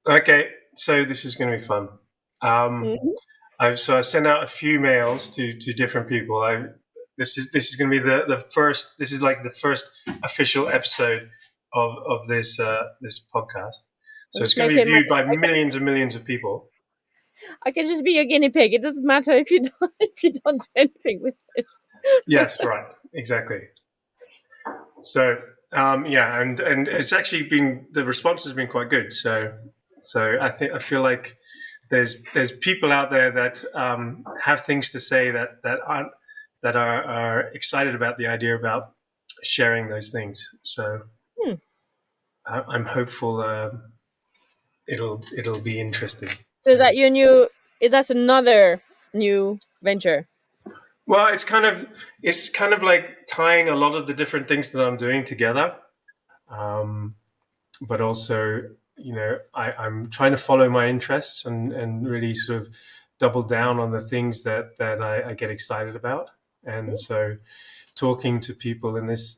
Okay, so this is going to be fun. Mhm. I've sent out a few mails to different people. This is going to be the first. This is like the first official episode of this podcast. So it's Let's going make to be it. viewed by millions and millions of people. I can just be your guinea pig. It doesn't matter if you don't if you don't do anything with it. Yes, right, exactly. So yeah, and it's actually been the response has been quite good. So I feel like there's people out there that have things to say that are excited about the idea about sharing those things. So Hmm. I'm hopeful it'll be interesting So to. that your new that's another new venture. Well, it's kind of like tying a lot of the different things that I'm doing together. Um, but also, I'm trying to follow my interests and really sort of double down on the things that I get excited about. And so, talking to people in this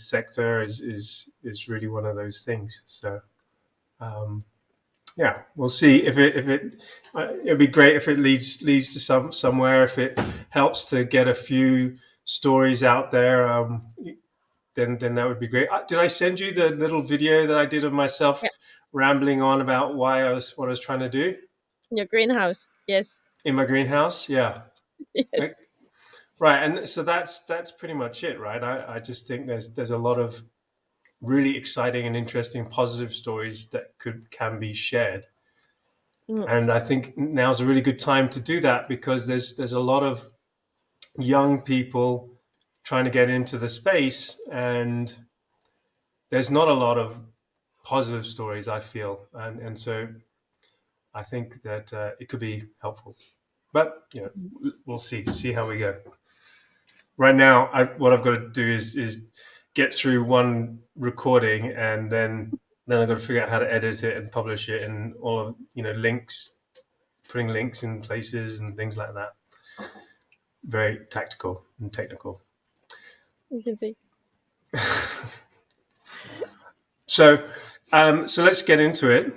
sector is really one of those things. So, um, yeah, we'll see if it'd be great if it leads to somewhere, if it helps to get a few stories out there. Then that would be great. Did I send you the little video that I did of myself Yeah, rambling on about what I was trying to do your greenhouse. Yes. in my greenhouse? Yeah. Yes. Right. And so that's pretty much it, right? I just think there's a lot of really exciting and interesting positive stories that can be shared. Mm. And I think now's a really good time to do that because there's a lot of young people trying to get into the space, and there's not a lot of positive stories, I feel, and so I think that it could be helpful. But we'll see how we go. Right now, what I've got to do is get through one recording, and then I've got to figure out how to edit it and publish it, and all of links, putting links in places and things like that. Very tactical and technical. You can see. So let's get into it.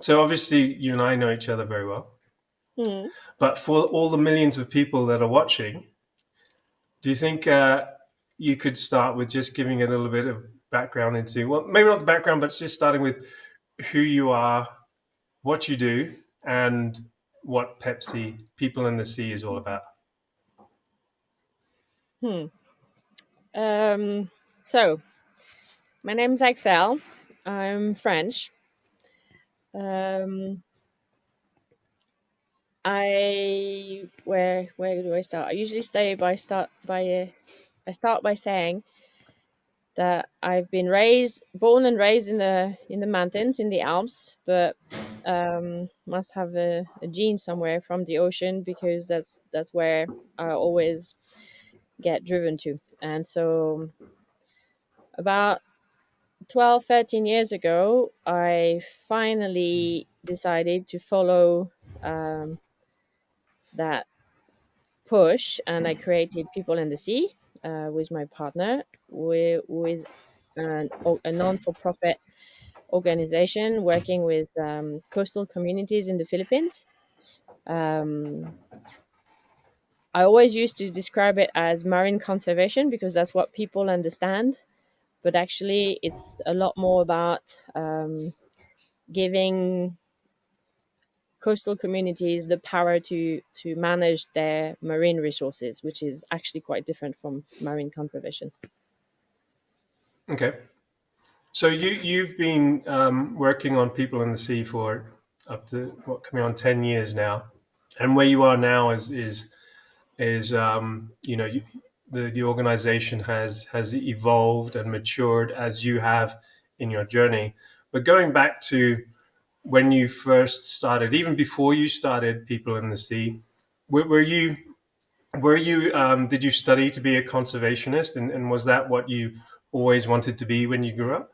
So obviously, you and I know each other very well, Mm. but for all the millions of people that are watching, do you think you could start with just giving a little bit of background into, well, maybe not the background, but just starting with who you are, what you do, and what Pepsi, People in the Sea, is all about? Hmm. So my name's Axelle. I'm French. Um, where do I start? I usually I start by saying that I've been born and raised in the mountains in the Alps, but must have a gene somewhere from the ocean because that's where I always get driven to. And so about 12, 13 years ago, I finally decided to follow um, that push, and I created People in the Sea with my partner, with a non-for-profit organization working with coastal communities in the Philippines. Um, I always used to describe it as marine conservation because that's what people understand, but actually, it's a lot more about giving coastal communities the power to manage their marine resources, which is actually quite different from marine conservation. Okay. So you've been working on People in the Sea for up to what, coming on 10 years now, and where you are now is the organization has evolved and matured as you have in your journey. But going back to when you first started, even before you started People in the Sea, were you did you study to be a conservationist, and was that what you always wanted to be when you grew up?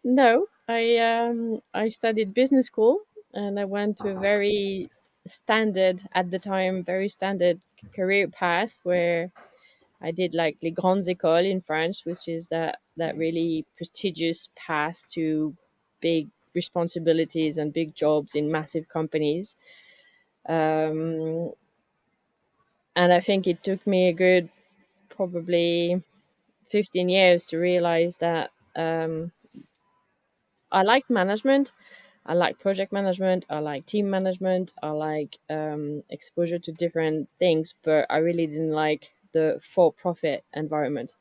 No, I studied business school, and I went to a very standard at the time, very standard career path where I did like les grandes écoles in French, which is that really prestigious path to big responsibilities and big jobs in massive companies. Um, and I think it took me a good probably 15 years to realize that I like management. I like project management. I like team management. I like exposure to different things, but I really didn't like the for profit environment.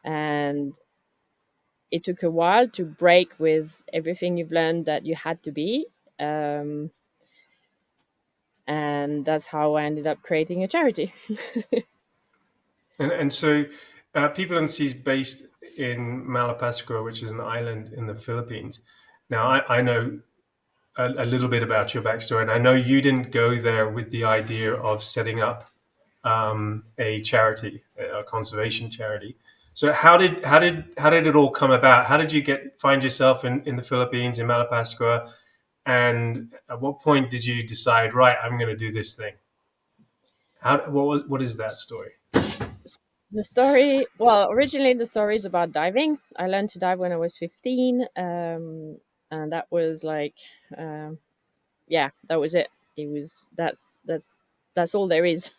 And it took a while to break with everything you've learned that you had to be. Um, and that's how I ended up creating a charity. And so, People in the Sea is based in Malapascua, which is an island in the Philippines. Now, I know a little bit about your backstory, and I know you didn't go there with the idea of setting up a charity, a conservation charity. So how did it all come about? How did you find yourself in the Philippines in Malapascua, and at what point did you decide, right, I'm going to do this thing? What is that story? The story, well, originally the story is about diving. I learned to dive when I was 15, and that was like, um, yeah, that was it. It was that's all there is.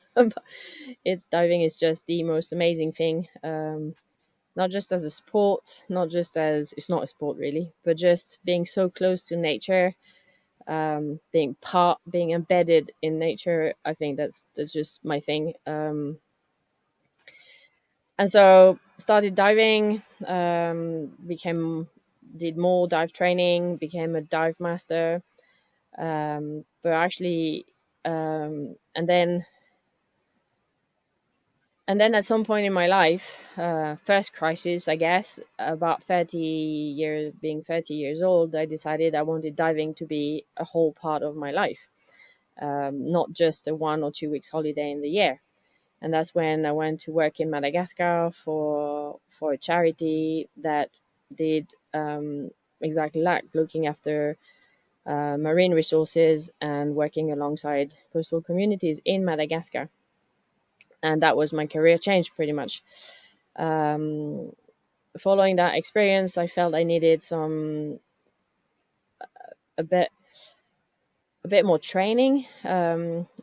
It's diving is just the most amazing thing. Not just as a sport, not just as it's not a sport really, but just being so close to nature, being embedded in nature. I think that's just my thing. And so started diving, became did more dive training, became a dive master. But actually, and then at some point in my life, first crisis, I guess, about 30 years old, I decided I wanted diving to be a whole part of my life, not just a 1 or 2 weeks holiday in the year. And that's when I went to work in Madagascar for a charity that did exactly that, looking after marine resources and working alongside coastal communities in Madagascar. And that was my career change pretty much. Um, Following that experience, I felt I needed a bit a bit more training,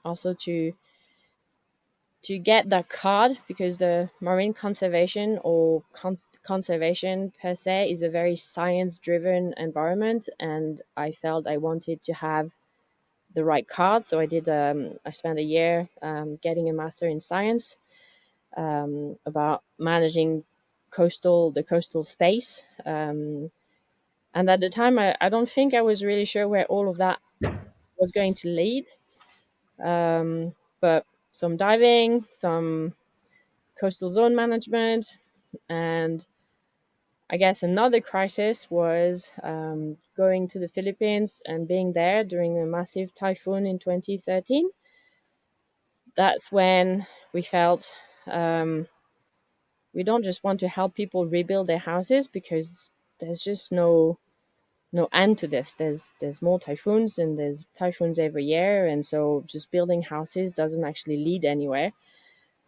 also to get that card, because the marine conservation or conservation per se is a very science driven environment, and I felt I wanted to have the right card. So I spent a year getting a master in science, about managing the coastal space. And at the time, I don't think I was really sure where all of that was going to lead. But some diving, some coastal zone management, and I guess another crisis was going to the Philippines and being there during a massive typhoon in 2013. That's when we felt, we don't just want to help people rebuild their houses, because there's just no end to this. There's more typhoons, and there's typhoons every year, and so just building houses doesn't actually lead anywhere.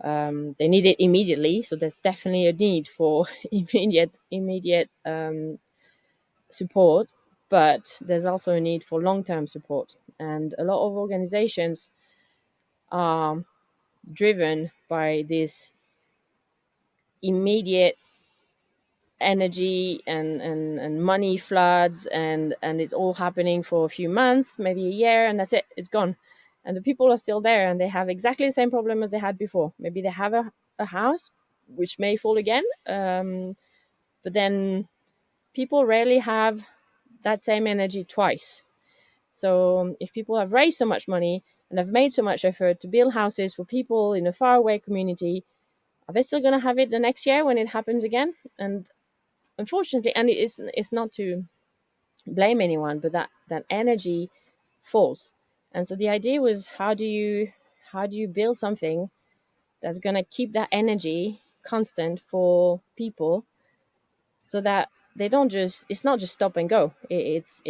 They need it immediately, so there's definitely a need for immediate support, but there's also a need for long-term support. And a lot of organizations are driven by this immediate energy and money floods, and it's all happening for a few months, maybe a year, and that's it, it's gone. And the people are still there, and they have exactly the same problem as they had before. Maybe they have a house which may fall again, but then people rarely have that same energy twice. So if people have raised so much money and have made so much effort to build houses for people in a faraway community, are they still going to have it the next year when it happens again? And unfortunately, and it's not to blame anyone, but that energy falls. And so the idea was, how do you build something that's going to keep that energy constant for people, so that they don't just it's not just stop and go. It's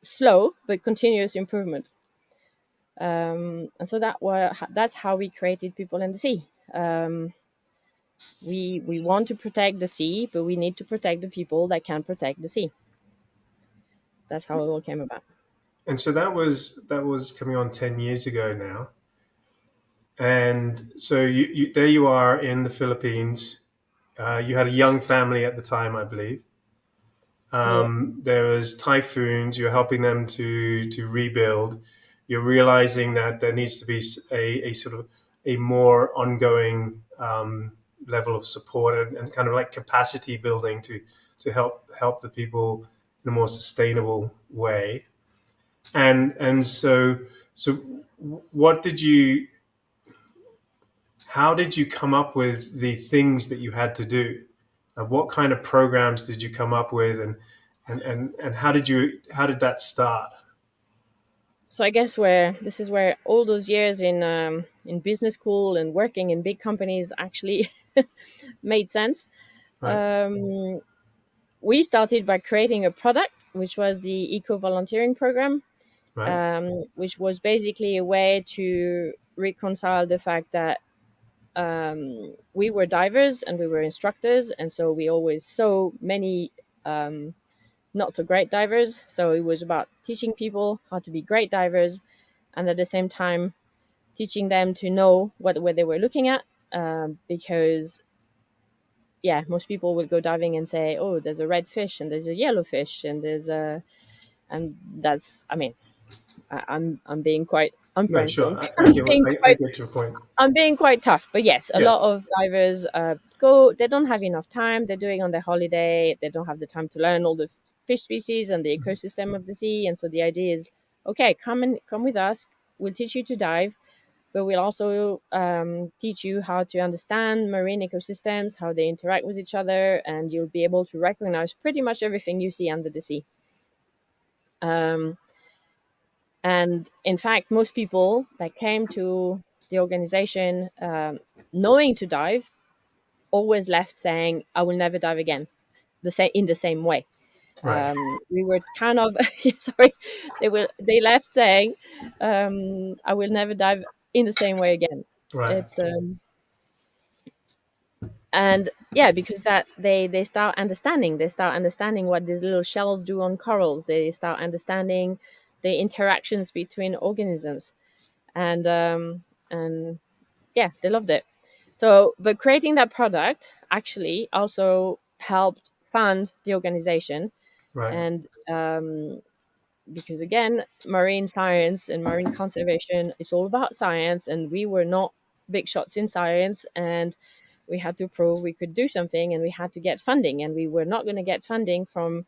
slow but continuous improvement. And so that's how we created People in the Sea. We want to protect the sea, but we need to protect the people that can protect the sea. that's how it all came about. And so that was coming on 10 years ago now. And so you there you are in the Philippines. You had a young family at the time, I believe. Yeah. There was typhoons. You're helping them to rebuild. You're realizing that there needs to be a sort of a more ongoing level of support, and kind of like capacity building to help the people in a more sustainable way. And so what did you how did you come up with the things that you had to do? What kind of programs did you come up with, and how did that start? So I guess where this is where all those years in business school and working in big companies actually made sense. Right, Um, we started by creating a product, which was the eco volunteering program, right, which was basically a way to reconcile the fact that we were divers and we were instructors, and so we always saw many um, not so great divers. So it was about teaching people how to be great divers, and at the same time teaching them to know what they were looking at. Because yeah, most people would go diving and say, "Oh, there's a red fish and there's a yellow fish and there's a," and that's, I mean, I'm being quite, I'm no, French, so sure, I'm, I I'm get being I quite get your point. I'm being quite tough, but yes, a Yeah, lot of divers go. They don't have enough time. They're doing on their holiday. They don't have the time to learn all the fish species and the ecosystem of the sea. And so the idea is, okay, come with us. We'll teach you to dive, but we'll also teach you how to understand marine ecosystems, how they interact with each other, and you'll be able to recognize pretty much everything you see under the sea. Um, and in fact, most people that came to the organization knowing to dive always left saying, "I will never dive again." The same in the same way. right, We were kind of sorry. They left saying, "I will never dive in the same way again." right. It's and yeah, because that they start understanding what these little shells do on corals. They start understanding the interactions between organisms, and yeah, they loved it. So, but creating that product actually also helped fund the organization. Right. And because again, marine science and marine conservation is all about science, and we were not big shots in science, and we had to prove we could do something, and we had to get funding, and we were not going to get funding from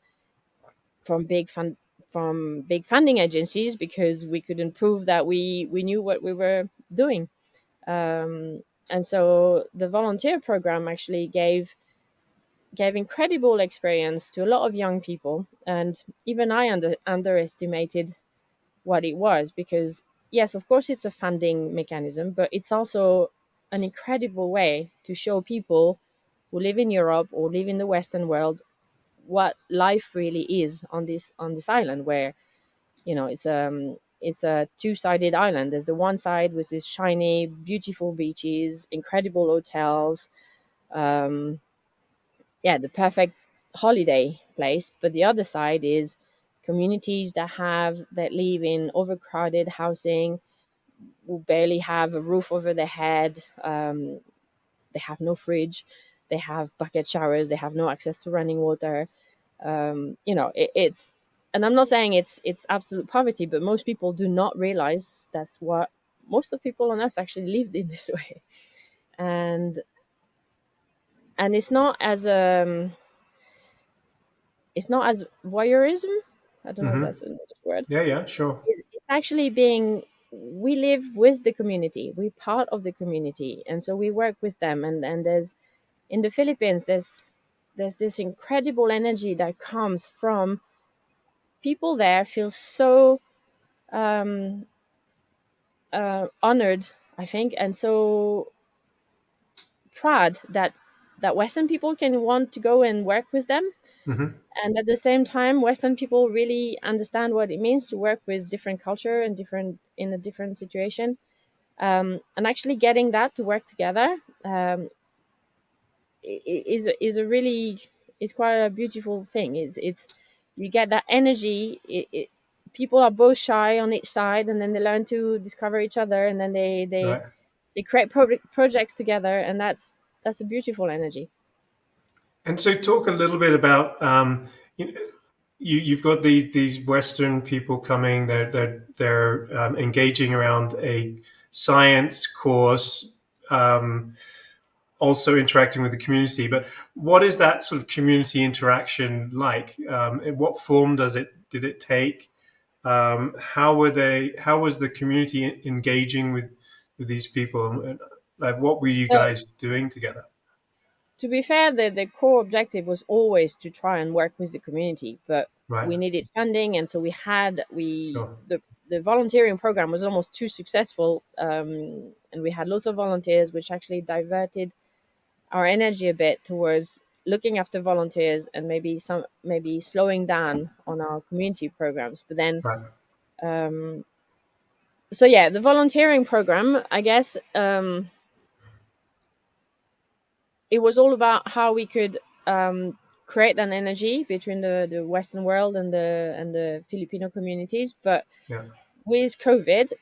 big fund from big funding agencies because we couldn't prove that we knew what we were doing. And so the volunteer program actually gave incredible experience to a lot of young people, and even I underestimated what it was, because yes, of course it's a funding mechanism, but it's also an incredible way to show people who live in Europe or live in the Western world what life really is on this island, where it's a two-sided island. There's the one side with these shiny, beautiful beaches, incredible hotels, um, yeah, the perfect holiday place. But the other side is communities that live in overcrowded housing, who barely have a roof over their head. They have no fridge. They have bucket showers. They have no access to running water. It's, and I'm not saying it's absolute poverty, but most people do not realize that's what most of people on Earth actually lived in this way. And it's not as voyeurism. I don't know if Mm-hmm. that's another word. Yeah, yeah, sure. It's actually being, we live with the community. We're part of the community, and so we work with them. And there's, in the Philippines, there's this incredible energy that comes from people there feel so um, honored, I think, and so proud that Western people can want to go and work with them. Mm-hmm. And at the same time, Western people really understand what it means to work with different culture and different in a different situation. And actually getting that to work together is a really, is quite a beautiful thing. It's you get that energy. People are both shy on each side, and then they learn to discover each other, and then Right. they create projects together, and that's a beautiful energy. And so, talk a little bit about you, you've got these Western people coming. They're engaging around a science course, also interacting with the community. But what is that sort of community interaction like? In what form did it take? How were they? How was the community engaging with these people? And, like, what were you So, guys doing together? to be fair, the core objective was always to try and work with the community, but Right. we needed funding, and so we Sure. the volunteering program was almost too successful, and we had lots of volunteers, which actually diverted our energy a bit towards looking after volunteers and maybe slowing down on our community programs. But then, Right. um, so yeah, the volunteering program, I guess, it was all about how we could create an energy between the Western world and the Filipino communities. But Yeah. with COVID,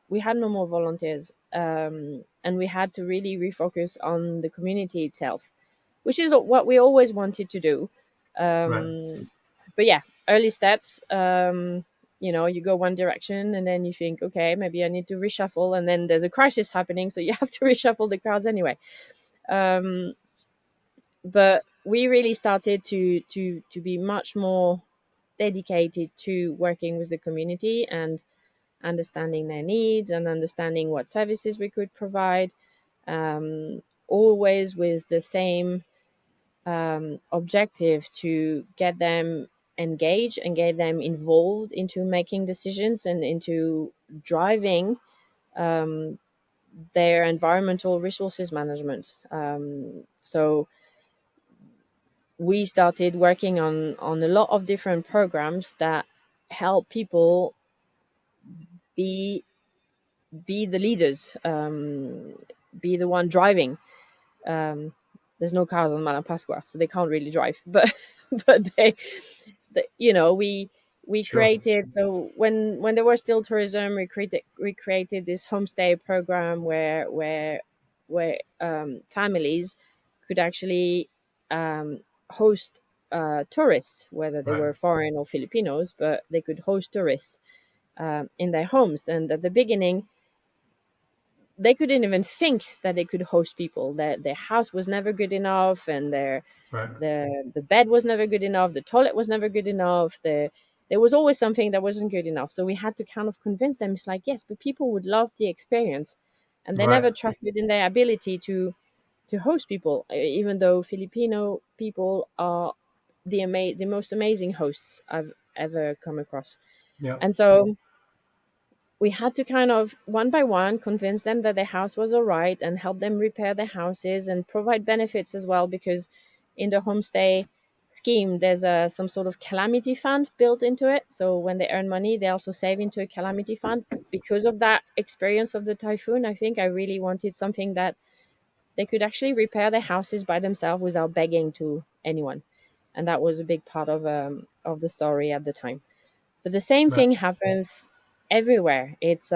we had no more volunteers, and we had to really refocus on the community itself, which is what we always wanted to do. Right. But yeah, early steps. You go one direction, and then you think, okay, maybe I need to reshuffle, and then there's a crisis happening, so you have to reshuffle the cards anyway. Um, but we really started to be much more dedicated to working with the community and understanding their needs and understanding what services we could provide, always with the same objective to get them engaged and get them involved into making decisions and into driving um, their environmental resources management. So we started working on a lot of different programs that help people be be the leaders, be the one driving. Um, there's no cars on Malapascua, so they can't really drive. But but we Sure. created, so when there was still tourism, we created this homestay program where families could actually host tourists, whether they Right. were foreign or Filipinos, but they could host tourists in their homes. And at the beginning, they couldn't even think that they could host people. Their house was never good enough, and Right. the bed was never good enough, the toilet was never good enough, there was always something that wasn't good enough. So we had to kind of convince them. It's like, yes, but people would love the experience, and they Right. never trusted in their ability to host people, even though Filipino people are the most amazing hosts I've ever come across. Yeah. And so we had to kind of one by one convince them that their house was all right and help them repair their houses and provide benefits as well, because in the homestay scheme there's some sort of calamity fund built into it. So when they earn money, they also save into a calamity fund. Because of that experience of the typhoon, I think I really wanted something that they could actually repair their houses by themselves without begging to anyone, and that was a big part of the story at the time. But the same Right. thing happens everywhere. It's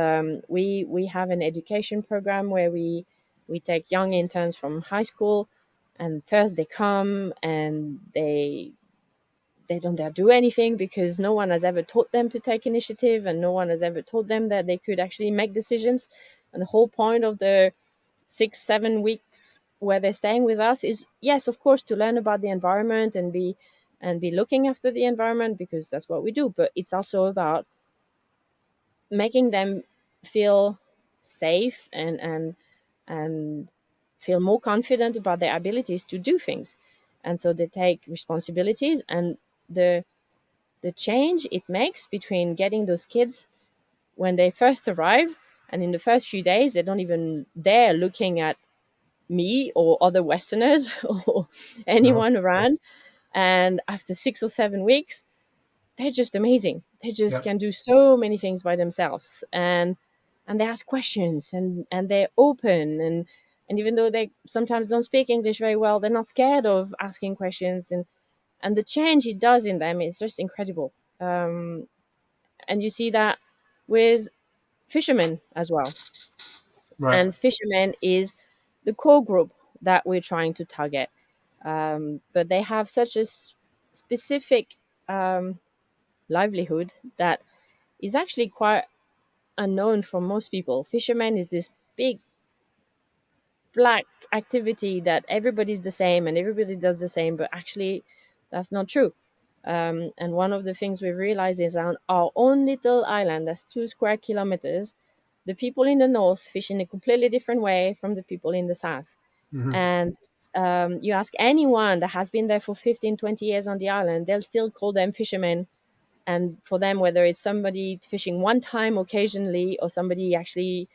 we have an education program where we take young interns from high school, and first they come and they don't dare do anything because no one has ever taught them to take initiative, and no one has ever taught them that they could actually make decisions. And the whole point of the 6 7 weeks where they're staying with us is, yes, of course, to learn about the environment and be looking after the environment, because that's what we do. But it's also about making them feel safe and feel more confident about their abilities to do things. And so they take responsibilities, and the the change it makes between getting those kids when they first arrive, and in the first few days they don't even dare looking at me or other Westerners or Sure. anyone around. And after 6 or 7 weeks, they're just amazing. They just Yeah. can do so many things by themselves, and they ask questions, and they're open, and even though they sometimes don't speak English very well, they're not scared of asking questions. and the change it does in them is just incredible. Um, and you see that with fishermen as well. Right. And fishermen is the core group that we're trying to target. But they have such a specific um, livelihood that is actually quite unknown for most people. Fishermen is this big black activity that everybody's the same and everybody does the same, but actually that's not true. And one of the things we've realized is on our own little island, that's 2 square kilometers, the people in the north fish in a completely different way from the people in the south. Hmm. And you ask anyone that has been there for 15, 20 years on the island, they'll still call them fishermen. And for them, whether it's somebody fishing one time occasionally or somebody actually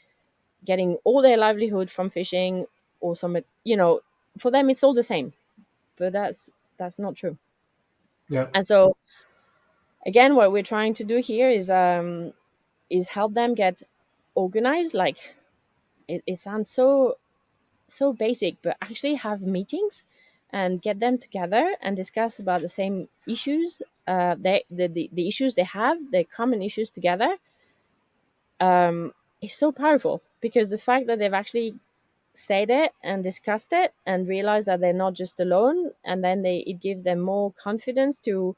getting all their livelihood from fishing, or some, for them it's all the same. But that's not true. Yeah. And so again, what we're trying to do here is help them get organized. Like, it sounds so basic, but actually have meetings and get them together and discuss about the same issues, the issues they have, the common issues together, is so powerful, because the fact that they've actually said it and discussed it and realized that they're not just alone, and then it gives them more confidence to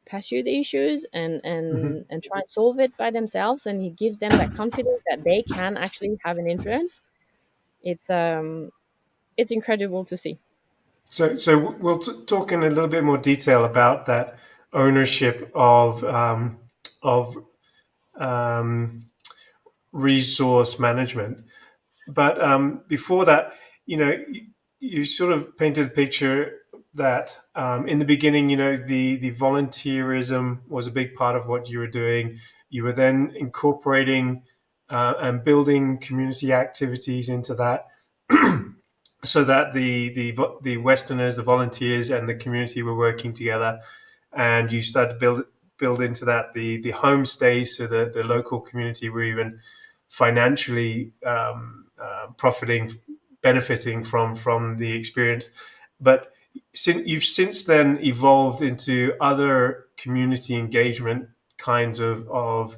pursue the issues Hmm. and try and solve it by themselves, and it gives them that confidence that they can actually have an influence. It's um it's incredible to see. So we'll talk in a little bit more detail about that ownership of um, resource management. But before that, you sort of painted a picture that in the beginning, the volunteerism was a big part of what you were doing. You were then incorporating and building community activities into that, so that the Westerners, the volunteers, and the community were working together, and you started to build into that the homestays, so that the local community were even financially profiting, benefiting from the experience. But you've since then evolved into other community engagement kinds of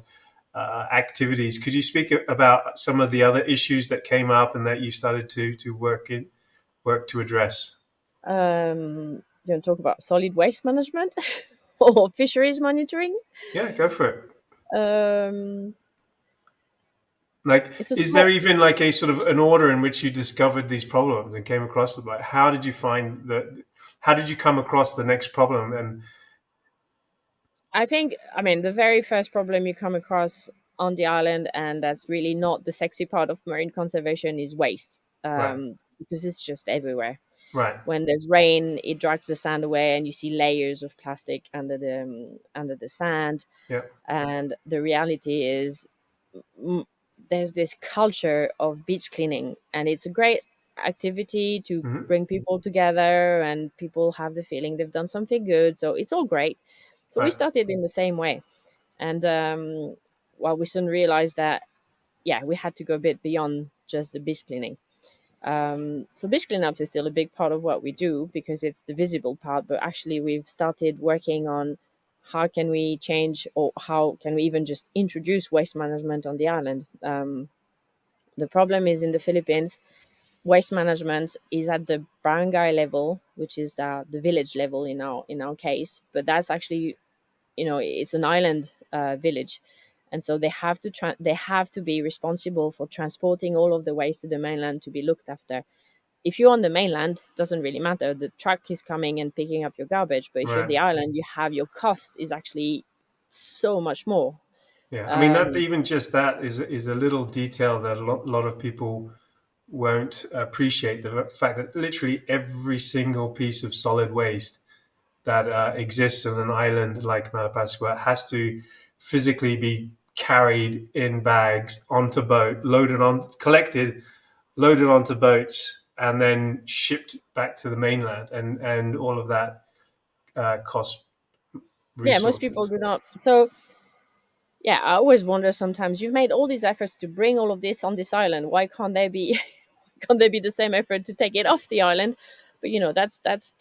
activities. Could you speak about some of the other issues that came up and that you started to work to address? You want to talk about solid waste management or fisheries monitoring? Yeah, go for it. um Like, it's a is there small even like a sort of an order in which you discovered these problems and came across them? Like, how did you find the? How did you come across the next problem? And I think, I mean, the very first problem you come across on the island, and that's really not the sexy part of marine conservation, is waste. right, Because it's just everywhere. right, When there's rain, it drags the sand away, and you see layers of plastic under the sand. yeah, And the reality is, mm, there's this culture of beach cleaning, and it's a great activity to hmm, bring people together, and people have the feeling they've done something good. So it's all great. So we right, started in the same way. And well, we soon realized that, yeah, we had to go a bit beyond just the beach cleaning. So beach cleanups is still a big part of what we do because it's the visible part, but actually we've started working on how can we change, or how can we even just introduce waste management on the island. The problem is, in the Philippines, waste management is at the barangay level, which is the village level in our case, but that's actually, it's an island village, and so they have to be responsible for transporting all of the waste to the mainland to be looked after. If you're on the mainland, it doesn't really matter, the truck is coming and picking up your garbage, but if you're right. the island, you have your cost is actually so much more. Yeah, I mean that um, even just that is a little detail that lot of people won't appreciate. The fact that literally every single piece of solid waste that exists on an island like Malapascua has to physically be carried in bags onto boat, collected, loaded onto boats, and then shipped back to the mainland, and all of that costs yeah, most people resources. do not. So yeah, I always wonder sometimes, you've made all these efforts to bring all of this on this island, why can't there be can't there be the same effort to take it off the island? But that's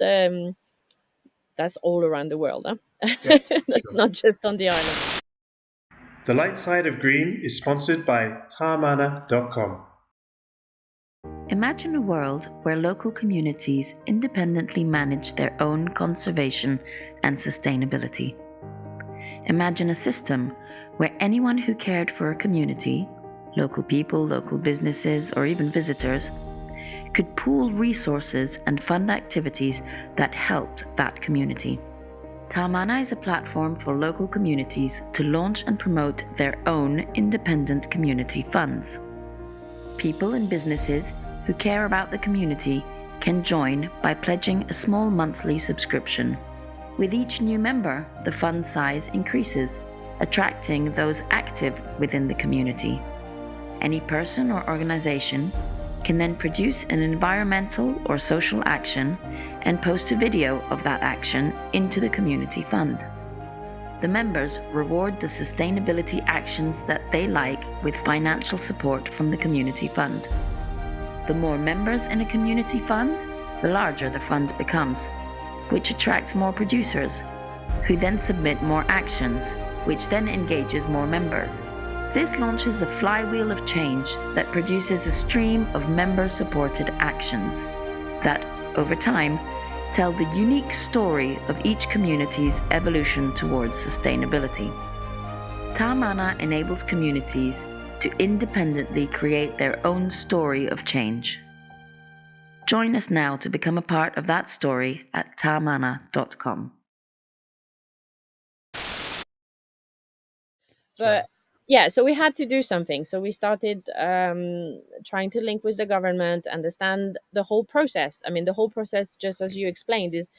that's all around the world. Yeah, Huh? That's sure. not just on the island. The Light Side of Green is sponsored by Tamana.com. Imagine a world where local communities independently manage their own conservation and sustainability. Imagine a system where anyone who cared for a community, local people, local businesses, or even visitors, could pool resources and fund activities that helped that community. Tamana is a platform for local communities to launch and promote their own independent community funds. People and businesses who care about the community can join by pledging a small monthly subscription. With each new member, the fund size increases, attracting those active within the community. Any person or organization can then produce an environmental or social action and post a video of that action into the community fund. The members reward the sustainability actions that they like with financial support from the community fund. The more members in a community fund, the larger the fund becomes, which attracts more producers, who then submit more actions, which then engages more members. This launches a flywheel of change that produces a stream of member-supported actions that, over time, tell the unique story of each community's evolution towards sustainability. Tamana enables communities to independently create their own story of change. Join us now to become a part of that story at tamana.com. Right. But yeah, so we had to do something. So we started trying to link with the government, understand the whole process. I mean, the whole process, just as you explained, is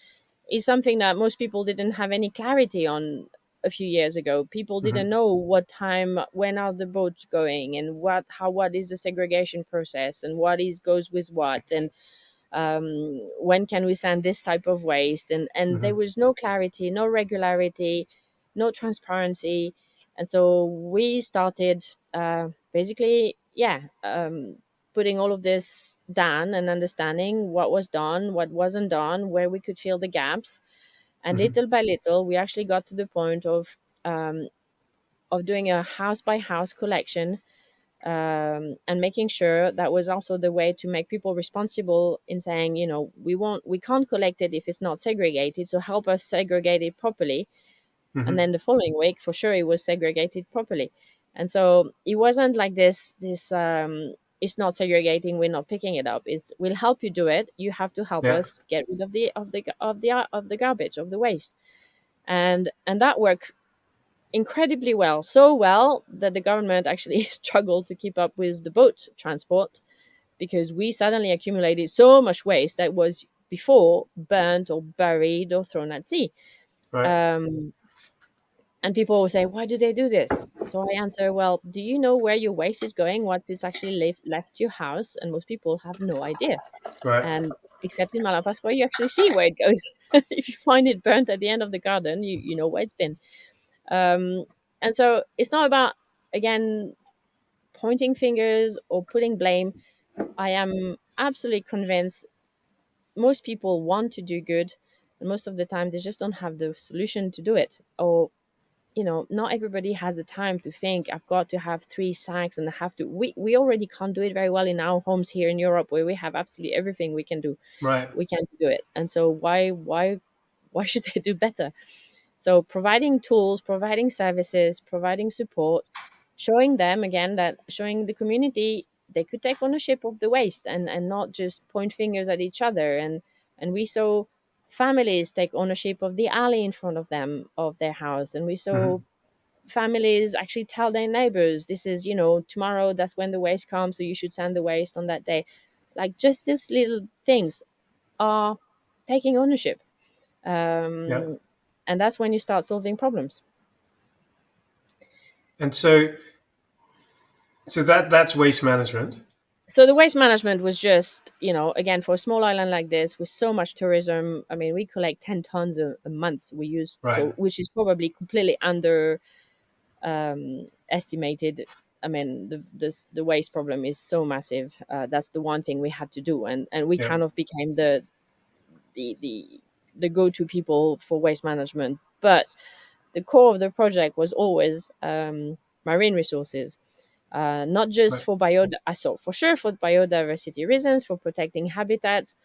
something that most people didn't have any clarity on a few years ago. People didn't Hmm. know what time, when are the boats going, and what is the segregation process, and what is goes with what, and when can we send this type of waste, and there Hmm. was no clarity, no regularity, no transparency. And so we started basically, yeah, putting all of this down and understanding what was done, what wasn't done, where we could fill the gaps. And Hmm. little by little we actually got to the point um, of doing a house by house collection, and making sure that was also the way to make people responsible in saying, we can't collect it if it's not segregated, so help us segregate it properly. And Hmm. then the following week, for sure, it was segregated properly. And so it wasn't like this it's not segregating, we're not picking it up. It's, we'll help you do it, you have to help Yeah. us get rid of the garbage, of the waste. And that works incredibly well, so well that the government actually struggled to keep up with the boat transport, because we suddenly accumulated so much waste that was before burnt or buried or thrown at sea. Right. um, and people will say, why do they do this? So I answer, well, do you know where your waste is going, what it's actually left your house? And most people have no idea. Right. And except in Malapascua, you actually see where it goes. If you find it burnt at the end of the garden, you know where it's been. um, and so it's not about, again, pointing fingers or putting blame. I am absolutely convinced most people want to do good, and most of the time they just don't have the solution to do it. Or, not everybody has the time to think, I've got to have 3 sacks, and I have to. We already can't do it very well in our homes here in Europe, where we have absolutely everything we can do. Right. We can do it, and so why should they do better? So providing tools, providing services, providing support, showing them, again, that showing the community they could take ownership of the waste, and not just point fingers at each other. And we saw families take ownership of the alley in front of them, of their house. And we saw Hmm. families actually tell their neighbors, this is, tomorrow, that's when the waste comes, so you should send the waste on that day. Like, just these little things are taking ownership. Yeah. um, and that's when you start solving problems. And so that's waste management. So the waste management was just, again, for a small island like this with so much tourism. I mean, we collect 10 tons a month. We use, Right. so, which is probably completely under estimated. I mean, the waste problem is so massive. That's the one thing we had to do, and we Yeah. kind of became the the go-to people for waste management. But the core of the project was always marine resources, not just Right. for so for sure for biodiversity reasons, for protecting habitats,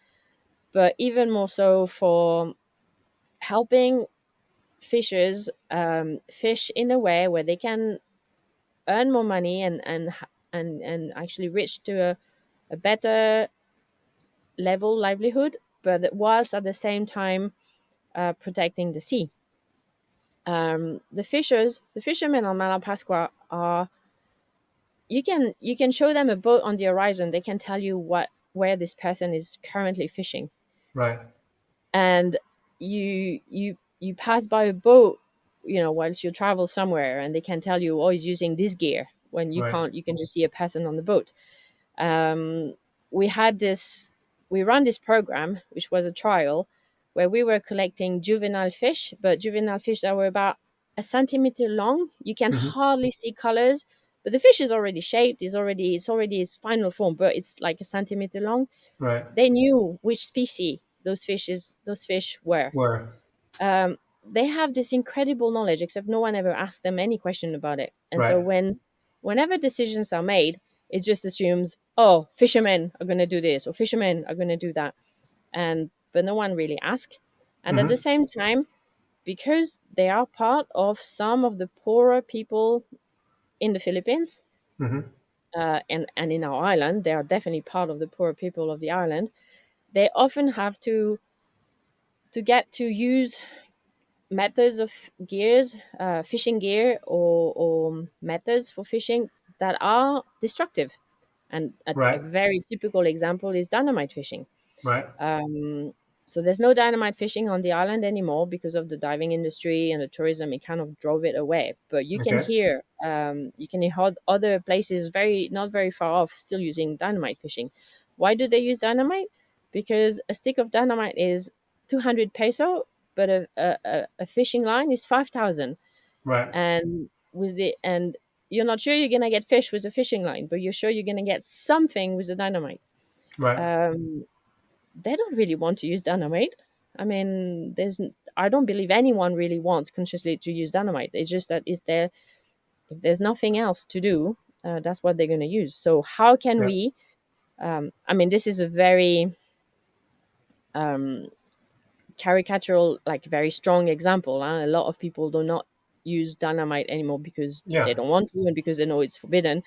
but even more so for helping fishers fish in a way where they can earn more money and actually reach to a better level livelihood, but whilst at the same time protecting the sea. The fishermen on Malapascua are, you can show them a boat on the horizon. They can tell you where this person is currently fishing, Right. and you pass by a boat, whilst you travel somewhere, and they can tell you, oh, he's using this gear, when you Right. can't. You can just see a person on the boat. um, we had this we ran this program, which was a trial, where we were collecting juvenile fish, but juvenile fish that were about a centimeter long. You can Hmm. hardly see colors, but the fish is already shaped, it's already its final form, but it's like a centimeter long. Right. They knew which species those fish were. Where. They have this incredible knowledge, except no one ever asked them any question about it. And so Right. whenever decisions are made, it just assumes, oh, fishermen are going to do this or fishermen are going to do that, and but no one really asks. And at the Hmm. same time, because they are part of some of the poorer people in the Philippines, Hmm. and in our island, they are definitely part of the poorer people of the island. They often have to get to use methods of gears, fishing gear, or methods for fishing that are destructive. And a Right. very typical example is dynamite fishing. Right. Um, so there's no dynamite fishing on the island anymore because of the diving industry and the tourism. It kind of drove it away. But Okay. you can hear other places very not very far off still using dynamite fishing. Why do they use dynamite? Because a stick of dynamite is 200 peso, but a fishing line is 5,000. Right. And you're not sure you're gonna get fish with a fishing line, but you're sure you're gonna get something with the dynamite. Right. Um, they don't really want to use dynamite. I mean, I don't believe anyone really wants consciously to use dynamite. It's just that if there's nothing else to do, that's what they're going to use. So how can Yeah. we? I mean, this is a very um, caricatural, like very strong example. Huh? A lot of people do not use dynamite anymore because they Yeah. don't want to and because they know it's forbidden.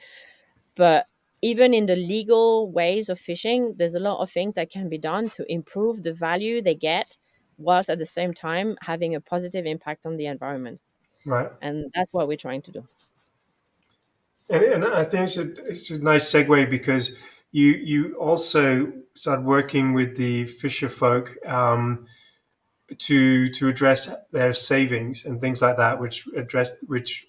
But even in the legal ways of fishing, there's a lot of things that can be done to improve the value they get, whilst at the same time having a positive impact on the environment. Right. And that's what we're trying to do. And I think it's a nice segue because you also start working with the fisher folk, to address their savings and things like that, which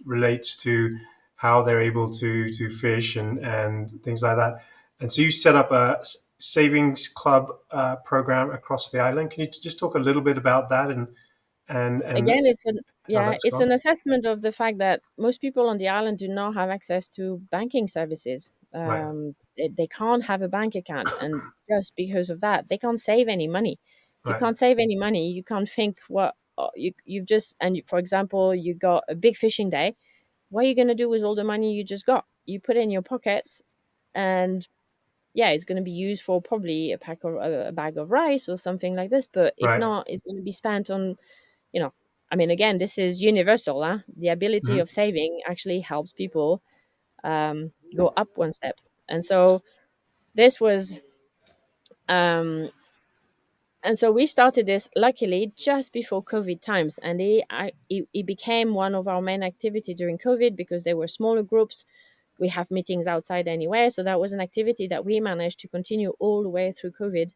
relates to how they're able to fish and things like that. And so you set up a savings club program across the island. Can you just talk a little bit about that and Again, how yeah, that's it's gone? an assessment of the fact that most people on the island do not have access to banking services. Right. They can't have a bank account, and just because of that, they can't save any money. If you Right. can't save any money, you can't think what you've just for example, you got a big fishing day. What are you going to do with all the money you just got? You put it in your pockets, and yeah, it's going to be used for probably a bag of rice or something like this. But if Right. not, it's going to be spent on, you know, I mean, again, this is universal. Huh? The ability of Hmm. saving actually helps people go up one step. And so this was, um, and so we started this luckily just before COVID times, and it became one of our main activity during COVID because they were smaller groups. We have meetings outside anyway, so that was an activity that we managed to continue all the way through COVID,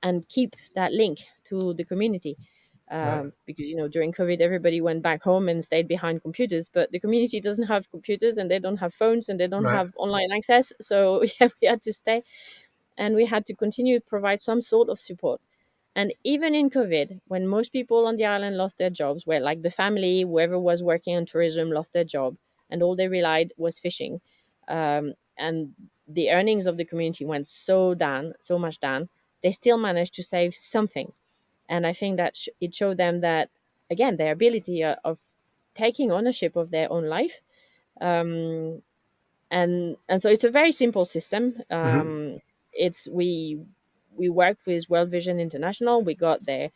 and keep that link to the community. Right. Because during COVID, everybody went back home and stayed behind computers, but the community doesn't have computers and they don't have phones and they don't Right. have online access. So yeah, we had to stay and we had to continue to provide some sort of support. And even in COVID, when most people on the island lost their jobs, where like the family, whoever was working on tourism, lost their job, and all they relied was fishing, and the earnings of the community went so much down, they still managed to save something. And I think that it showed them that, again, their ability of taking ownership of their own life. um, and so it's a very simple system. Hmm. It's we worked with World Vision International. We got their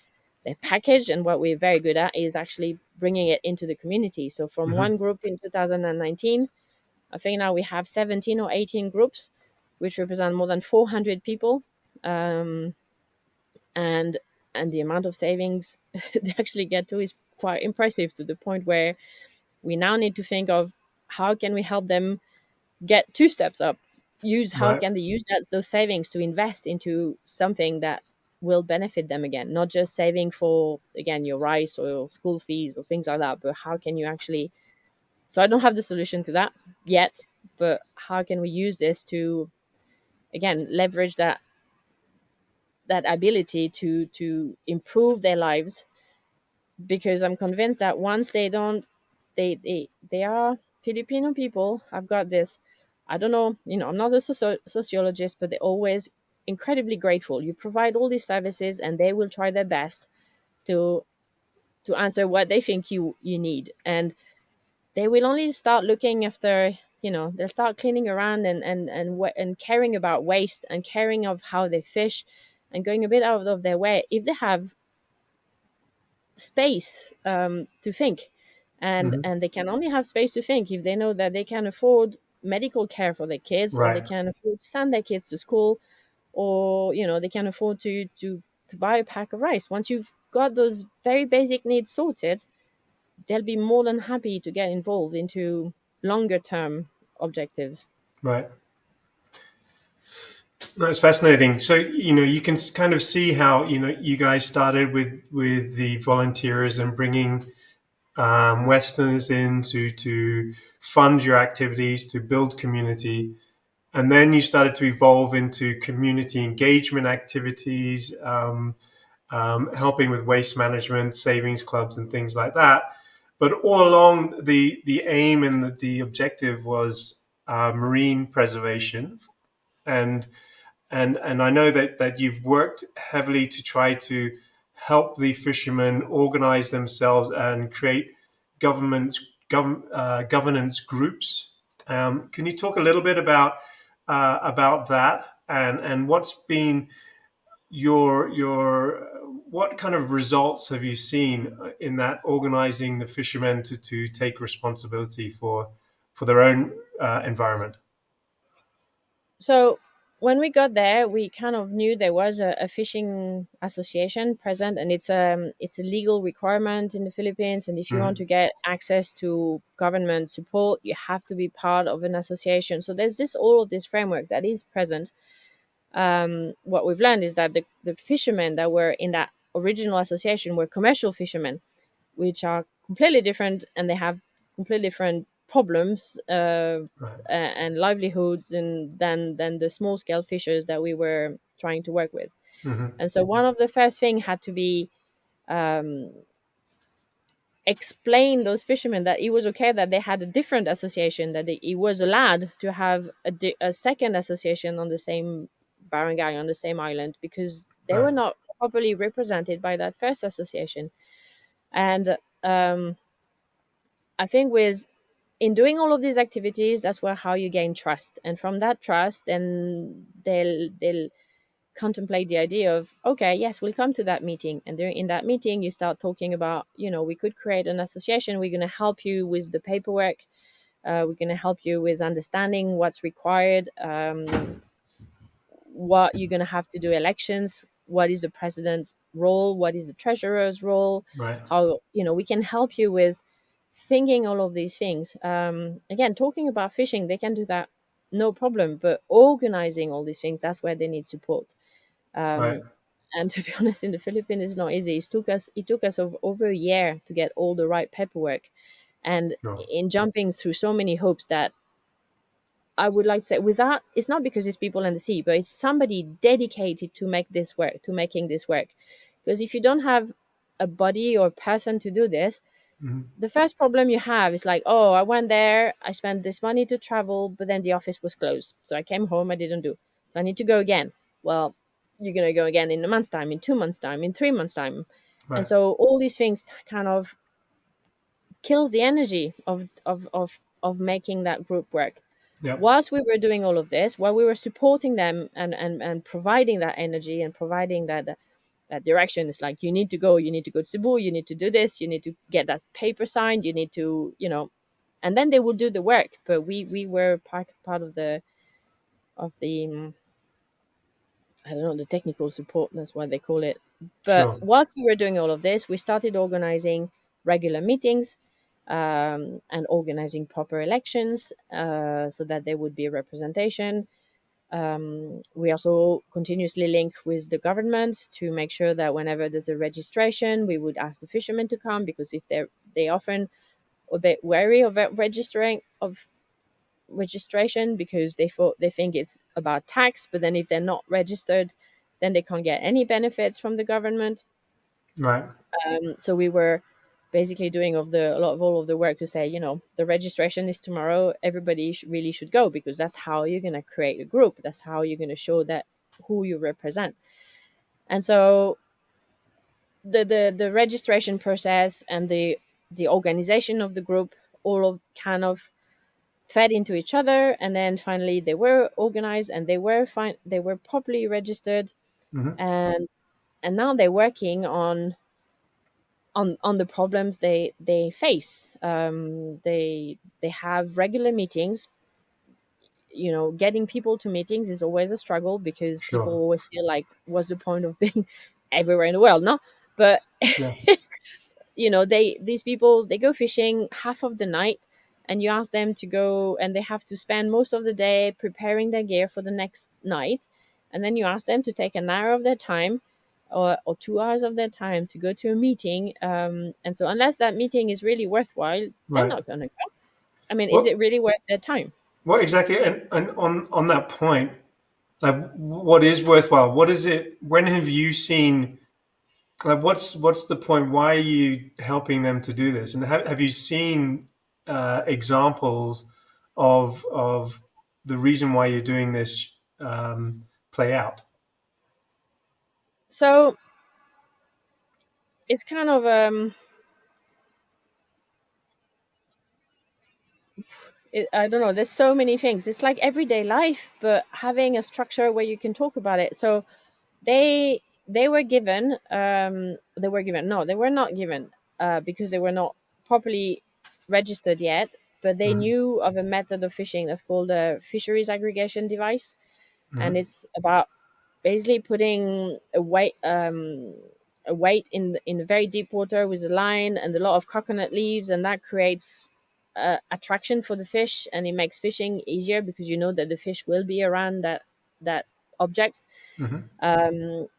package, and what we're very good at is actually bringing it into the community. So from Hmm. one group in 2019, I think now we have 17 or 18 groups, which represent more than 400 people. um, and and the amount of savings they actually get to is quite impressive, to the point where we now need to think of how can we help them get two steps up. Use How Right. can they use those savings to invest into something that will benefit them again, not just saving for, again, your rice or your school fees or things like that, but how can you actually. So I don't have the solution to that yet, but how can we use this to, again, leverage that ability to improve their lives? Because I'm convinced that once they don't, they are Filipino people. I've got this. I don't know, I'm not a sociologist, but they're always incredibly grateful. You provide all these services, and they will try their best to answer what they think you need, and they will only start looking after. They'll start cleaning around and caring about waste and caring of how they fish, and going a bit out of their way if they have space to think. and Hmm. and they can only have space to think if they know that they can afford medical care for their kids, or they Right. can afford to send their kids to school, or they can afford to buy a pack of rice. Once you've got those very basic needs sorted, they'll be more than happy to get involved into longer term objectives. Right. No, it's fascinating. So, you can kind of see how, you guys started with the volunteerism, bringing Westerners in to fund your activities, to build community. And then you started to evolve into community engagement activities, helping with waste management, savings clubs, and things like that. But all along, the aim and the objective was marine preservation. And and I know that you've worked heavily to try to help the fishermen organize themselves and create governance groups. Can you talk a little bit about that, and what's been your what kind of results have you seen in that, organizing the fishermen to take responsibility for their own environment? So when we got there, we kind of knew there was a fishing association present, and it's a legal requirement in the Philippines. And if you want Hmm. to get access to government support, you have to be part of an association. So there's all of this framework that is present. What we've learned is that the fishermen that were in that original association were commercial fishermen, which are completely different, and they have completely different problems Right. and livelihoods than the small scale fishers that we were trying to work with. Hmm. And so one of the first thing had to be um, explain those fishermen that it was okay that they had a different association, that it was allowed to have a second association on the same barangay, on the same island, because they were Right. not properly represented by that first association. And I think with in doing all of these activities, that's where how you gain trust, and from that trust, then they'll contemplate the idea of, okay, yes, we'll come to that meeting, and during in that meeting you start talking about, we could create an association. We're going to help you with the paperwork. We're going to help you with understanding what's required, what you're going to have to do elections, what is the president's role, what is the treasurer's role, Right. how we can help you with thinking all of these things. Again, talking about fishing, they can do that, no problem, but organizing all these things, that's where they need support. Right. um, and to be honest, in the Philippines, it's not easy. It took us over a year to get all the right paperwork, and No. in jumping through so many hoops that I would like to say, without, it's not because it's people in the sea, but it's somebody dedicated to making this work. Because if you don't have a body or person to do this, Mhm. the first problem you have is like, oh, I went there, I spent this money to travel, but then the office was closed. So I came home, I didn't do. So I need to go again. Well, you're going to go again in a month's time, in 2 months' time, in 3 months' time. And Right. so all these things kind of kills the energy of making that group work. Yep. Whilst we were doing all of this, while we were supporting them and providing that energy and providing that direction, is like, you need to go, you need to go to Cebu, you need to do this, you need to get that paper signed, you need to, and then they will do the work. But we were part of the I don't know, the technical support, that's what they call it. But Sure. while we were doing all of this, we started organizing regular meetings, and organizing proper elections, so that there would be representation. We also continuously link with the government to make sure that whenever there's a registration, we would ask the fishermen to come, because if they often a bit wary of registering of registration, because they think it's about tax, but then if they're not registered, then they can't get any benefits from the government. Right. So we were basically doing a lot of all of the work to say, the registration is tomorrow, everybody really should go, because that's how you're going to create a group, that's how you're going to show that who you represent. And so the registration process and the organization of the group all of kind of fed into each other, and then finally they were organized and they were fine, they were properly registered. Hmm. And now they're working on the problems they face. They have regular meetings. Getting people to meetings is always a struggle, because people Sure. always feel like, what's the point of being everywhere in the world? No, but Yeah. these people, they go fishing half of the night, and you ask them to go, and they have to spend most of the day preparing their gear for the next night, and then you ask them to take an hour of their time, or 2 hours of their time, to go to a meeting. And so unless that meeting is really worthwhile, they're Right. not going to go. I mean, is What it really worth their time? what exactly, and on that point, like, what is worthwhile? What is it? When have you seen, like, what's the point? Why are you helping them to do this? And have you seen examples of the reason why you're doing this play out? So it's kind of I don't know. There's so many things. It's like everyday life, but having a structure where you can talk about it. So they were given. They were given. No, they were not given. Because they were not properly registered yet. But they Hmm. knew of a method of fishing that's called a fisheries aggregation device, and Hmm. it's about basically putting a weight in the very deep water with a line and a lot of coconut leaves, and that creates attraction for the fish, and it makes fishing easier, because you know that the fish will be around that object. Hmm.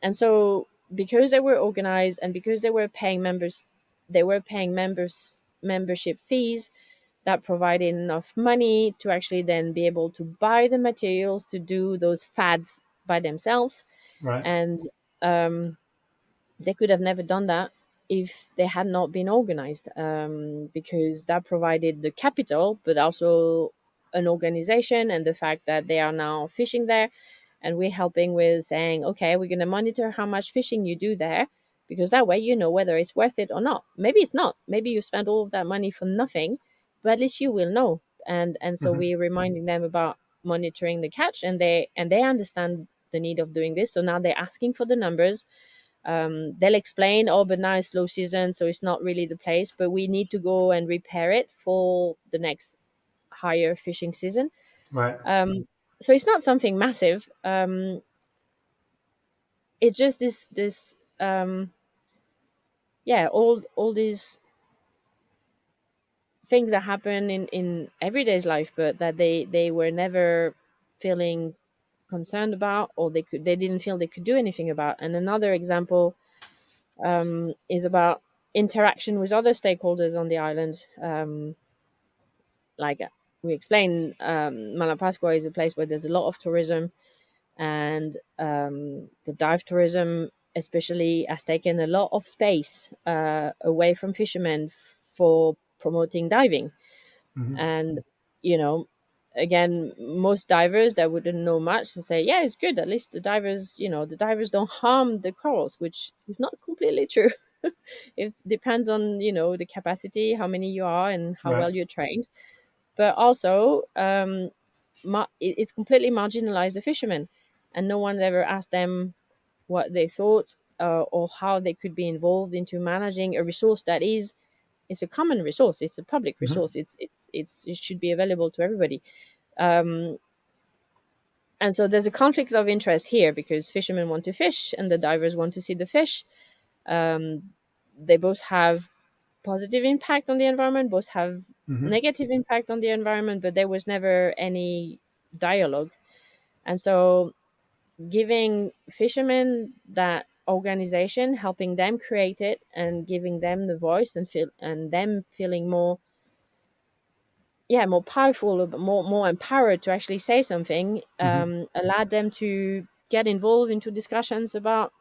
And so, because they were organized and because they were paying membership fees that provided enough money to actually then be able to buy the materials to do those fads by themselves. Right. And um, they could have never done that if they had not been organized, because that provided the capital, but also an organization, and the fact that they are now fishing there, and we're helping with saying, okay, we're going to monitor how much fishing you do there, because that way you know whether it's worth it or not. Maybe it's not, maybe you spent all of that money for nothing, but at least you will know. And so Hmm. we're reminding them about monitoring the catch, and they understand the need of doing this, so now they're asking for the numbers. They'll explain, oh, but now it's low season, so it's not really the place, but we need to go and repair it for the next higher fishing season. Right. So it's not something massive. It's just this yeah, all these things that happen in everyday's life, but that they were never feeling concerned about, or they didn't feel they could do anything about. And another example is about interaction with other stakeholders on the island. Like we explained, Malapascua is a place where there's a lot of tourism, and the dive tourism especially has taken a lot of space away from fishermen for promoting diving. Hmm. And you know again, most divers that wouldn't know much to say, yeah, it's good. At least the divers, the divers don't harm the corals, which is not completely true. It depends on, the capacity, how many you are, and how Right. well you're trained. But also, it's completely marginalized the fishermen, and no one ever asked them what they thought, or how they could be involved into managing a resource that is a common resource. It's a public Hmm. resource. It should be available to everybody. Um, and so there's a conflict of interest here because fishermen want to fish and the divers want to see the fish. They both have positive impact on the environment, both have Hmm. negative impact on the environment, but there was never any dialogue. And so giving fishermen that organization, helping them create it and giving them the voice and them feeling more, more powerful, more empowered to actually say something, Hmm. allowed them to get involved into discussions about,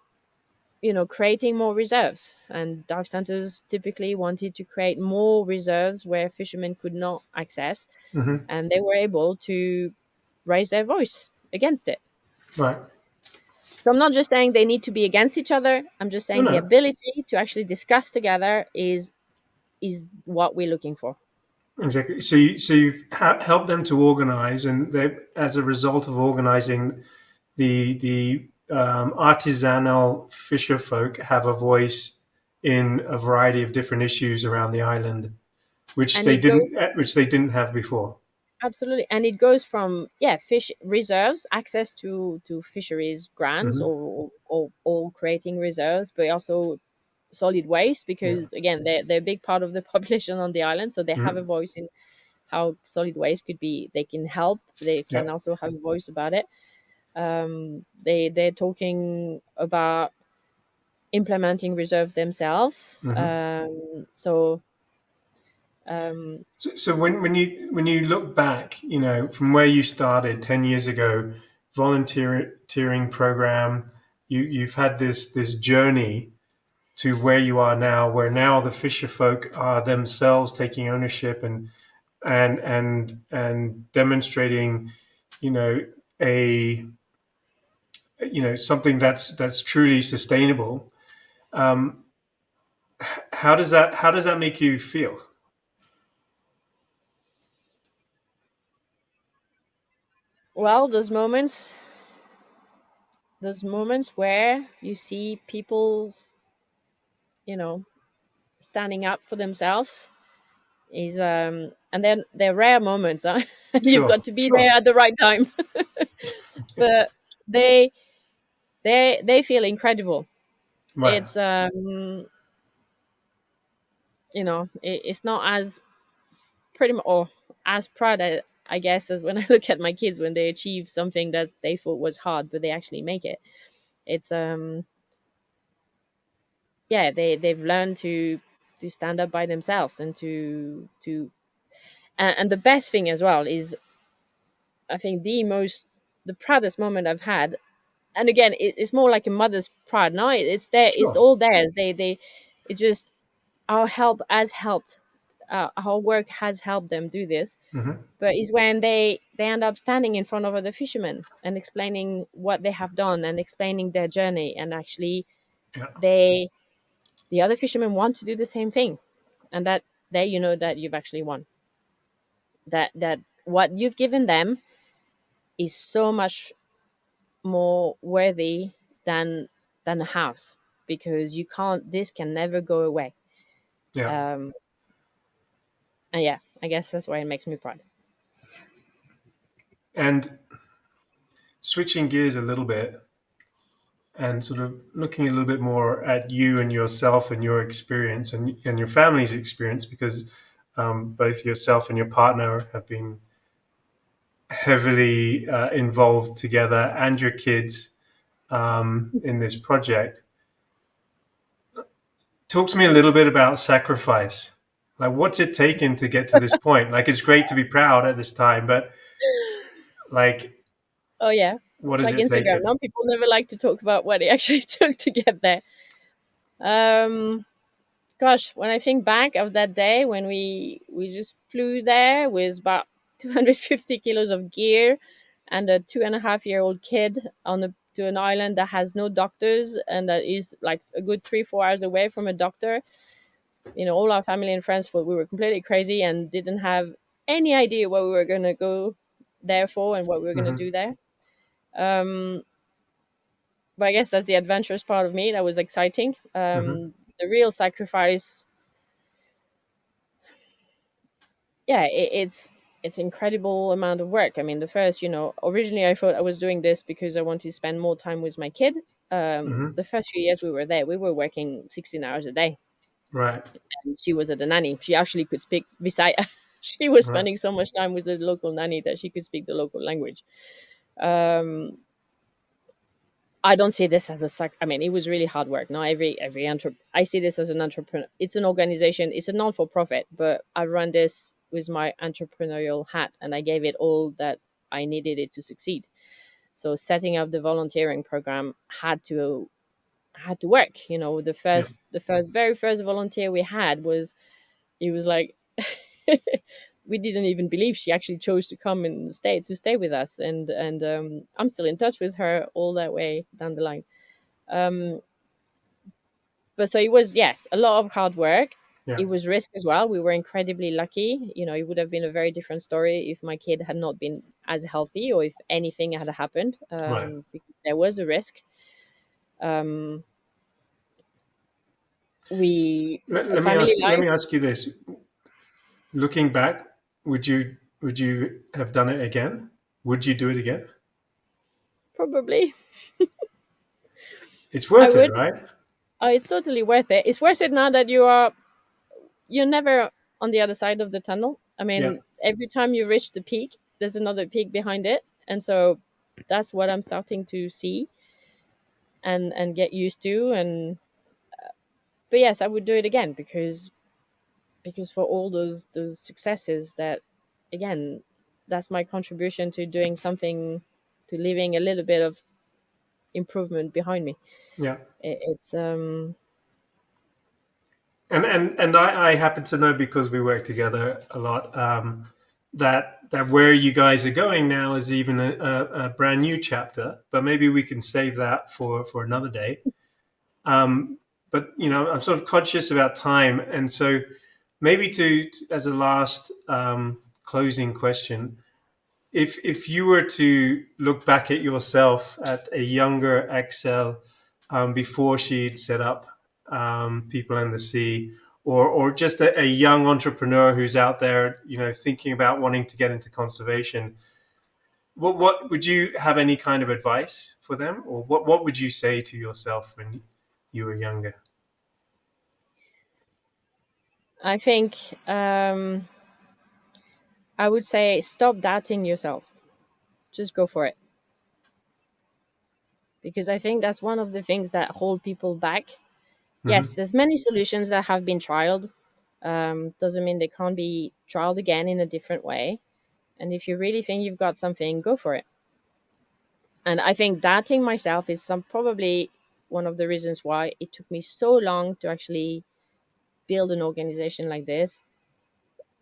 creating more reserves. And dive centers typically wanted to create more reserves where fishermen could not access, Hmm. and they were able to raise their voice against it. Right. So I'm not just saying they need to be against each other. I'm just No, saying the no. ability to actually discuss together is what we're looking for. Exactly. So you've helped them to organize, and they, as a result of organizing, the artisanal fisher folk have a voice in a variety of different issues around the island, And it goes which they didn't have before. absolutely, and it goes from, fish reserves, access to fisheries grants, Hmm. or creating reserves, but also solid waste, Yeah. because again, they're a big part of the population on the island, so they have a Hmm. voice in how solid waste could be. They can help. They Yeah. can also have a voice about it. They're talking about implementing reserves themselves. Hmm. Um, So when you look back, from where you started 10 years ago, volunteering program, you've had this journey to where you are now, where now the fisher folk are themselves taking ownership and demonstrating, you know, a something that's truly sustainable. Um, how does that make you feel? well, those moments where you see people's, you know, standing up for themselves is, and then they're rare moments, huh? You've Sure, got to be there sure. at the right time. But they they feel incredible. Right. It's, it's not as pretty much, or as proud, I guess, as when I look at my kids when they achieve something that they thought was hard but they actually make it. It's, they've learned to stand up by themselves and to and the best thing as well is, I think, the proudest moment I've had. And again, it's more like a mother's pride. No, it's there. It's Sure. all theirs. It just, our help has helped. Our work has helped them do this. Hmm. But it's when they end up standing in front of other fishermen and explaining what they have done and explaining their journey, and actually Yeah. they the other fishermen want to do the same thing, and that there, that you've actually won. That what you've given them is so much more worthy than a house, because you can't this can never go away. Yeah. um and yeah, I guess that's why it makes me proud. And switching gears a little bit and sort of looking a little bit more at you and yourself and your experience and your family's experience, because both yourself and your partner have been heavily involved together, and your kids, in this project. Talk to me a little bit about sacrifice. Like, what's it taken to get to this point? Like, it's great to be proud at this time, but like, Oh yeah, what it's has like it Instagram. taken? Now people never like to talk about what it actually took to get there. um Gosh, when I think back of that day when we just flew there with about 250 kilos of gear and a 2.5-year-old kid to an island that has no doctors and that is like a good 3-4 hours away from a doctor. All our family and friends thought we were completely crazy and didn't have any idea what we were going to go there for and what we were going to Mm-hmm. do there. But I guess that's the adventurous part of me that was exciting. Mm-hmm. The real sacrifice, yeah, it's incredible amount of work. I mean, the first, originally I thought I was doing this because I wanted to spend more time with my kid. Mm-hmm. The first few years we were there, we were working 16 hours a day. Right. And she was at the nanny. She actually could speak Visaya. She was Right. spending so much time with the local nanny that she could speak the local language. Um, I don't see this as a I mean, it was really hard work. Not every I see this as an entrepreneur. It's an organization. It's a non for profit, but I run this with my entrepreneurial hat, and I gave it all that I needed it to succeed. So setting up the volunteering program had to work. Yeah. Very first volunteer we had was, he was like, we didn't even believe she actually chose to come and stay with us, and I'm still in touch with her all that way down the line. Um, but so it was, yes, a lot of hard work. Yeah. It was risk as well. We were incredibly lucky. It would have been a very different story if my kid had not been as healthy or if anything had happened, Right. because there was a risk. Um, we a Let me family life. ask you this. Looking back, would you have done it again? Would you do it again? Probably It's I worth it, would. right? Oh, it's totally worth it. It's worth it now that you're never on the other side of the tunnel. I Yeah. mean, every time you reach the peak, there's another peak behind it, and so that's what I'm starting to see and get used to. And but yes, I would do it again because for all those successes, that again, that's my contribution to doing something, to leaving a little bit of improvement behind me. Yeah. It's And I happen to know, because we work together a lot, that where you guys are going now is even a brand new chapter. But maybe we can save that for another day. Um, but I'm sort of conscious about time, and so maybe as a last closing question, if you were to look back at yourself, at a younger Axelle, before she'd set up People and the Sea, or just a young entrepreneur who's out there, thinking about wanting to get into conservation, what would you have any kind of advice for them, or what would you say to yourself when you were younger? I think I would say stop doubting yourself. Just go for it, because I think that's one of the things that hold people back. Yes, Hmm. there's many solutions that have been trialed. Doesn't mean they can't be trialed again in a different way. And if you really think you've got something, go for it. And I think doubting myself is probably one of the reasons why it took me so long to actually build an organization like this.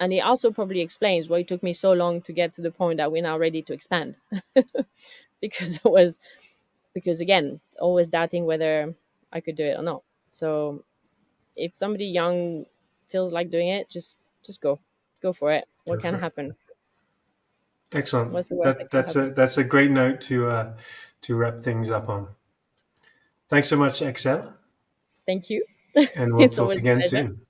And it also probably explains why it took me so long to get to the point that we're now ready to expand. because I was because again, always doubting whether I could do it or not. So if somebody young feels like doing it, just go for it. What Go can for it. happen? Excellent. What's the worst that That can that's happen? a great note to wrap things up on. Thanks so much, Excel, Thank you. and we'll It's talk always a again pleasure. soon.